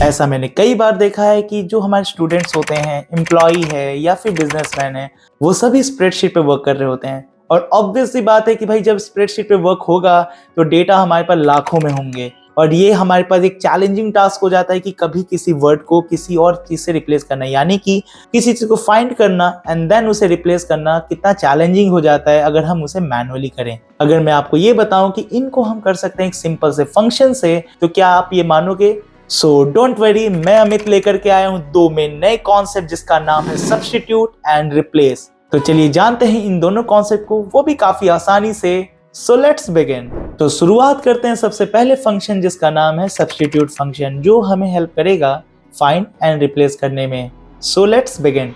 ऐसा मैंने कई बार देखा है कि जो हमारे स्टूडेंट्स होते हैं, एम्प्लॉई है या फिर बिजनेसमैन है, वो सभी स्प्रेडशीट पे वर्क कर रहे होते हैं। और ऑब्वियस सी बात है कि भाई जब स्प्रेडशीट पे वर्क होगा तो डेटा हमारे पास लाखों में होंगे और ये हमारे पास एक चैलेंजिंग टास्क हो जाता है कि कभी किसी वर्ड को किसी और चीज से रिप्लेस करना, यानी कि किसी चीज को फाइंड करना एंड देन उसे रिप्लेस करना कितना चैलेंजिंग हो जाता है अगर हम उसे मैनुअली करें। अगर मैं आपको ये बताऊं कि इनको हम कर सकते हैं एक सिंपल से फंक्शन से, तो क्या आप ये मानोगे? सो डोंट वरी, मैं अमित लेकर के आया हूं दो में नए कॉन्सेप्ट जिसका नाम है सब्स्टिट्यूट एंड रिप्लेस। तो चलिए जानते हैं इन दोनों कॉन्सेप्ट को, वो भी काफी आसानी से। So let's begin. तो शुरुआत करते हैं सबसे पहले फंक्शन जिसका नाम है सब्स्टिट्यूट फंक्शन, जो हमें हेल्प करेगा फाइंड एंड रिप्लेस करने में। So let's begin.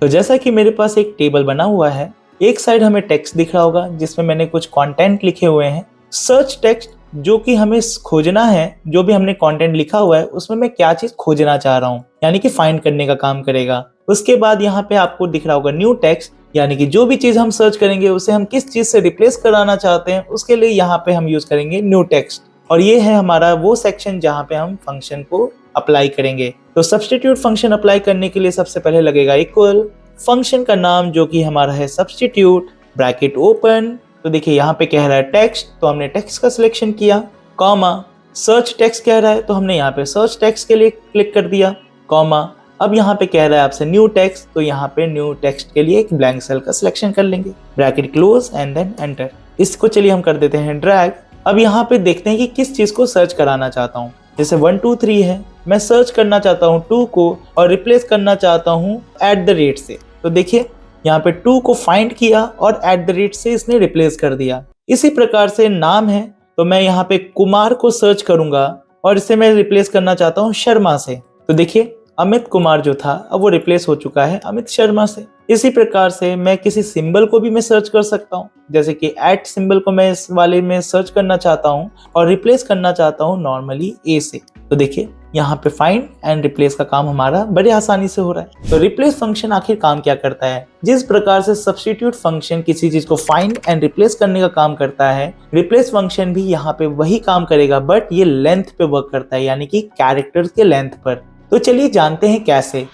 तो जैसा कि मेरे पास एक टेबल बना हुआ है, एक साइड हमें टेक्स्ट दिख रहा होगा जिसमें मैंने कुछ कंटेंट लिखे हुए हैं। सर्च टेक्स्ट जो कि हमें खोजना है, जो भी हमने कंटेंट लिखा हुआ है उसमें मैं क्या चीज खोजना चाह रहा हूँ, यानी कि फाइंड करने का काम करेगा। उसके बाद यहाँ पे आपको दिख रहा होगा न्यू टेक्स्ट, यानी कि जो भी चीज हम सर्च करेंगे उसे हम किस चीज से रिप्लेस कराना चाहते हैं, उसके लिए यहाँ पे हम यूज करेंगे न्यू टेक्स्ट। और ये है हमारा वो सेक्शन जहाँ पे हम फंक्शन को अप्लाई करेंगे। तो सब्स्टिट्यूट फंक्शन अप्लाई करने के लिए सबसे पहले लगेगा इक्वल, फंक्शन का नाम जो कि हमारा है सब्स्टिट्यूट, ब्रैकेट ओपन। तो देखिए यहाँ पे कह रहा है टेक्स्ट, तो हमने टेक्स्ट का सिलेक्शन किया, कॉमा सर्च टेक्स्ट कह रहा है तो हमने यहाँ पे सर्च टेक्स्ट के लिए क्लिक कर दिया, कॉमा अब यहाँ पे कह रहा है आपसे न्यू टेक्स्ट, तो यहाँ पे न्यू टेक्स्ट के लिए एक ब्लैंक सेल का सिलेक्शन कर लेंगे, bracket close and then enter. इसको चलिए हम कर देते हैं ड्रैग। अब यहाँ पे देखते हैं कि किस चीज को सर्च कराना चाहता हूँ। जैसे 1 2 3 है, मैं सर्च करना चाहता हूँ 2 को और रिप्लेस करना चाहता हूँ @ से। तो देखिए यहाँ पे 2 को फाइंड किया और @ से इसने रिप्लेस कर दिया। इसी प्रकार से नाम है, तो मैं यहाँ पे कुमार को सर्च करूंगा और इसे मैं रिप्लेस करना चाहता हूँ शर्मा से। तो देखिए अमित कुमार जो था अब वो रिप्लेस हो चुका है अमित शर्मा से। इसी प्रकार से मैं किसी सिंबल को भी मैं सर्च कर सकता हूँ, जैसे कि @ सिंबल को मैं इस वाले में सर्च करना चाहता हूँ और रिप्लेस करना चाहता हूँ नॉर्मली A से। तो देखिए यहाँ पे फाइंड एंड रिप्लेस का काम हमारा बड़े आसानी से हो रहा है। तो रिप्लेस फंक्शन आखिर काम क्या करता है? जिस प्रकार से सब्स्टिट्यूट फंक्शन किसी चीज को फाइंड एंड रिप्लेस करने का काम करता है, रिप्लेस फंक्शन भी यहाँ पे वही काम करेगा, बट ये लेंथ पे वर्क करता है, यानी कि कैरेक्टर्स के लेंथ पर। तो चलिए जानते हैं कैसे।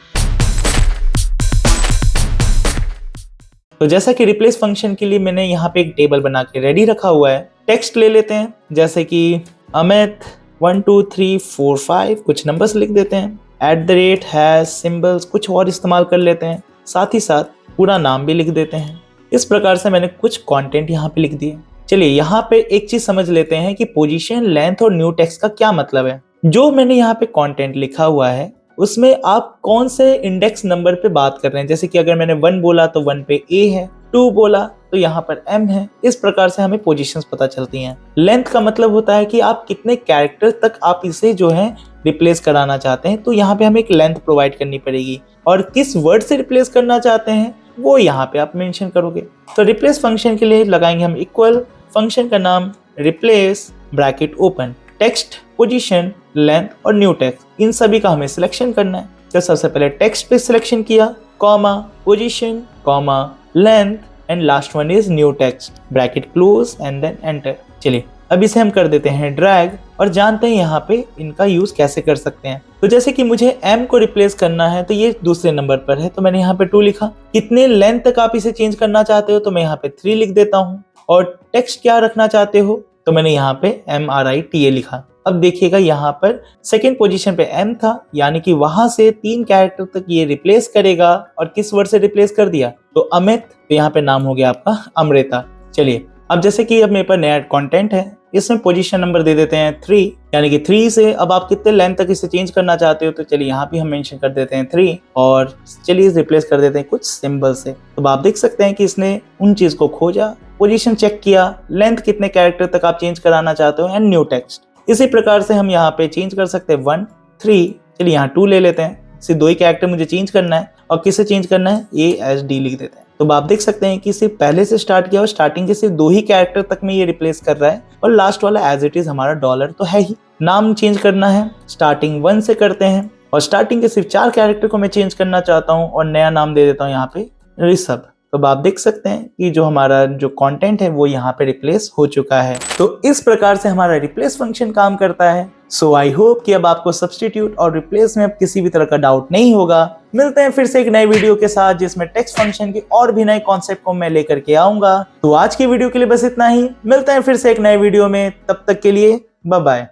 तो जैसा कि रिप्लेस फंक्शन के लिए मैंने यहाँ पे एक टेबल बना के रेडी रखा हुआ है। टेक्स्ट ले लेते हैं, जैसे कि अमित 1 2 3 4 5 कुछ नंबर्स लिख देते हैं, @ हैश सिंबल्स कुछ और इस्तेमाल कर लेते हैं, साथ ही साथ पूरा नाम भी लिख देते हैं। इस प्रकार से मैंने कुछ कंटेंट यहाँ पे लिख दिए। चलिए यहाँ पे एक चीज समझ लेते हैं कि पोजीशन, लेंथ और न्यू टेक्स्ट का क्या मतलब है। जो मैंने यहाँ पे कंटेंट लिखा हुआ है उसमें आप कौन से इंडेक्स नंबर पे बात कर रहे हैं। जैसे कि अगर मैंने 1 बोला तो 1 पे A है, 2 बोला तो यहाँ पर M है। इस प्रकार से हमें पोजीशंस पता चलती हैं। लेंथ का मतलब होता है कि आप कितने कैरेक्टर तक आप इसे जो है रिप्लेस कराना चाहते हैं, तो यहाँ पे हमें एक लेंथ प्रोवाइड करनी पड़ेगी। और किस वर्ड से रिप्लेस करना चाहते हैं वो यहाँ पे आप मेंशन करोगे। तो रिप्लेस फंक्शन के लिए लगाएंगे हम इक्वल, फंक्शन का नाम replace, bracket open, text, position, length और न्यू टेक्स्ट, इन सभी का हमें सिलेक्शन करना है। तो सबसे पहले टेक्स्ट पे सिलेक्शन किया, comma position, comma length and last one is new text, bracket close and then enter. चलिए अब इसे हम कर देते हैं ड्रैग और जानते हैं यहाँ पे इनका यूज कैसे कर सकते हैं। तो जैसे कि मुझे M को रिप्लेस करना है, तो ये दूसरे नंबर पर है, तो मैंने यहाँ पे 2 लिखा। कितने लेंथ तक आप इसे चेंज करना चाहते हो, तो मैं यहाँ पे 3 लिख देता हूँ। और टेक्स्ट क्या रखना चाहते हो, तो मैंने यहाँ पे MRITA लिखा। अब देखिएगा यहाँ पर सेकेंड पोजीशन पे M था, यानी कि वहां से 3 कैरेक्टर तक ये रिप्लेस करेगा। और किस वर्ड से रिप्लेस कर दिया, तो अमित, तो यहाँ पे नाम हो गया आपका अमृता। चलिए अब जैसे कि अब मेरे पास नया कंटेंट है, इसमें पोजीशन नंबर दे देते हैं 3, यानी कि 3 से अब आप कितने लेंथ तक इसे चेंज करना चाहते हो, तो चलिए यहाँ भी हम मेंशन कर देते हैं 3 और चलिए रिप्लेस कर देते हैं कुछ सिंबल से। तो आप देख सकते हैं कि इसने उन चीज को खोजा, पोजीशन चेक किया, लेंथ कितने कैरेक्टर तक आप चेंज कराना चाहते हो एंड न्यू टेक्स्ट। इसी प्रकार से हम यहाँ पे चेंज कर सकते हैं 1 3, चलिए यहाँ 2 ले लेते हैं, सिर्फ 2 ही कैरेक्टर मुझे चेंज करना है और किसे चेंज करना है, ASD लिख देते हैं। तो आप देख सकते हैं कि सिर्फ पहले से स्टार्ट किया और स्टार्टिंग के सिर्फ 2 ही कैरेक्टर तक में ये रिप्लेस कर रहा है और लास्ट वाला एज इट इज हमारा डॉलर तो है ही। नाम चेंज करना है, स्टार्टिंग 1 से करते हैं और स्टार्टिंग के सिर्फ 4 कैरेक्टर को मैं चेंज करना चाहता हूँ और नया नाम दे देता हूँ यहाँ पे ऋषभ। तो अब आप देख सकते हैं कि जो हमारा जो कंटेंट है वो यहाँ पे रिप्लेस हो चुका है। तो इस प्रकार से हमारा रिप्लेस फंक्शन काम करता है। सो आई होप कि अब आपको सब्स्टिट्यूट और रिप्लेस में अब किसी भी तरह का डाउट नहीं होगा। मिलते हैं फिर से एक नए वीडियो के साथ जिसमें टेक्स्ट फंक्शन के और भी नए कॉन्सेप्ट को मैं लेकर के आऊंगा। तो आज की वीडियो के लिए बस इतना ही। मिलते हैं फिर से एक नए वीडियो में, तब तक के लिए बाय बाय।